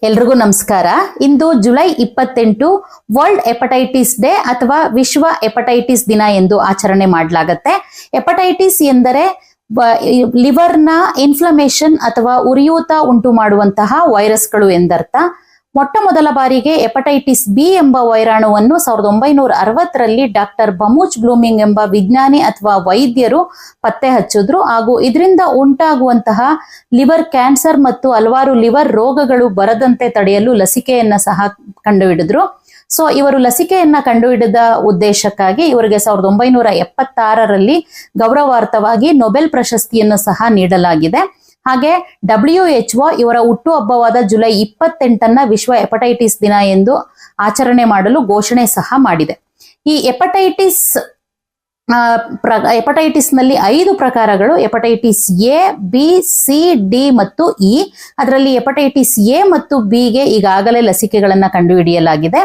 ಎಲ್ರಿಗೂ ನಮಸ್ಕಾರ. ಇಂದು July 28 world hepatitis day ಅಥವಾ ವಿಶ್ವ ಹೆಪಟೈಟಿಸ್ ದಿನ ಎಂದು ಆಚರಣೆ ಮಾಡಲಾಗುತ್ತೆ. ಹೆಪಟೈಟಿಸ್ ಎಂದರೆ ಲಿವರ್ನ ಇನ್ಫ್ಲಮೇಷನ್ ಅಥವಾ ಉರಿಯೂತ ಉಂಟು ಮಾಡುವಂತಹ ವೈರಸ್ಗಳು ಎಂದರ್ಥ. ಮೊಟ್ಟ ಮೊದಲ ಬಾರಿಗೆ ಹೆಪಟೈಟಿಸ್ ಬಿ ಎಂಬ ವೈರಾಣುವನ್ನು 1960ರಲ್ಲಿ ಡಾಕ್ಟರ್ ಬಮೂಚ್ ಬ್ಲೂಮಿಂಗ್ ಎಂಬ ವಿಜ್ಞಾನಿ ಅಥವಾ ವೈದ್ಯರು ಪತ್ತೆ ಹಚ್ಚಿದ್ರು. ಹಾಗೂ ಇದರಿಂದ ಉಂಟಾಗುವಂತಹ ಲಿವರ್ ಕ್ಯಾನ್ಸರ್ ಮತ್ತು ಹಲವಾರು ಲಿವರ್ ರೋಗಗಳು ಬರದಂತೆ ತಡೆಯಲು ಲಸಿಕೆಯನ್ನ ಸಹ ಕಂಡುಹಿಡಿದ್ರು. ಸೊ ಇವರು ಲಸಿಕೆಯನ್ನ ಕಂಡುಹಿಡಿದ ಉದ್ದೇಶಕ್ಕಾಗಿ ಇವರಿಗೆ 1976ರಲ್ಲಿ ಗೌರವಾರ್ಥವಾಗಿ ನೊಬೆಲ್ ಪ್ರಶಸ್ತಿಯನ್ನು ಸಹ ನೀಡಲಾಗಿದೆ. ಹಾಗೆ WHO ಇವರ ಹುಟ್ಟುಹಬ್ಬವಾದ ಜುಲೈ 28 ವಿಶ್ವ ಹೆಪಟೈಟಿಸ್ ದಿನ ಎಂದು ಆಚರಣೆ ಮಾಡಲು ಘೋಷಣೆ ಸಹ ಮಾಡಿದೆ. ಈ ಹೆಪಟೈಟಿಸ್ ನಲ್ಲಿ 5 ಪ್ರಕಾರಗಳು: hepatitis A, B, C, D ಮತ್ತು ಇ. ಅದರಲ್ಲಿ ಹೆಪಟೈಟಿಸ್ ಎ ಮತ್ತು ಬಿ ಗೆ ಈಗಾಗಲೇ ಲಸಿಕೆಗಳನ್ನ ಕಂಡುಹಿಡಿಯಲಾಗಿದೆ.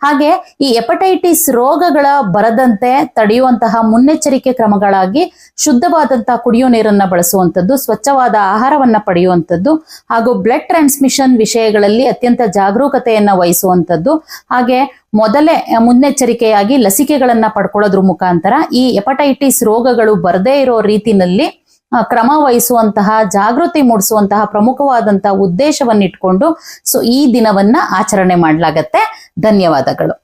ಹಾಗೆ ಈ ಹೆಪಟೈಟಿಸ್ ರೋಗಗಳ ಬರದಂತೆ ತಡೆಯುವಂತಹ ಮುನ್ನೆಚ್ಚರಿಕೆ ಕ್ರಮಗಳಾಗಿ ಶುದ್ಧವಾದಂತಹ ಕುಡಿಯೋ ನೀರನ್ನ ಬಳಸುವಂಥದ್ದು, ಸ್ವಚ್ಛವಾದ ಆಹಾರವನ್ನ ಪಡೆಯುವಂಥದ್ದು, ಹಾಗೂ ಬ್ಲಡ್ ಟ್ರಾನ್ಸ್ಮಿಷನ್ ವಿಷಯಗಳಲ್ಲಿ ಅತ್ಯಂತ ಜಾಗರೂಕತೆಯನ್ನ ವಹಿಸುವಂಥದ್ದು, ಹಾಗೆ ಮೊದಲೇ ಮುನ್ನೆಚ್ಚರಿಕೆಯಾಗಿ ಲಸಿಕೆಗಳನ್ನ ಪಡ್ಕೊಳ್ಳೋದ್ರ ಮುಖಾಂತರ ಈ ಹೆಪಟೈಟಿಸ್ ರೋಗಗಳು ಬರದೇ ಇರೋ ರೀತಿನಲ್ಲಿ ಕ್ರಮ ವಹಿಸುವಂತಹ, ಜಾಗೃತಿ ಮೂಡಿಸುವಂತಹ ಪ್ರಮುಖವಾದಂತಹ ಉದ್ದೇಶವನ್ನಿಟ್ಕೊಂಡು ಈ ದಿನವನ್ನ ಆಚರಣೆ ಮಾಡಲಾಗತ್ತೆ. ಧನ್ಯವಾದಗಳು.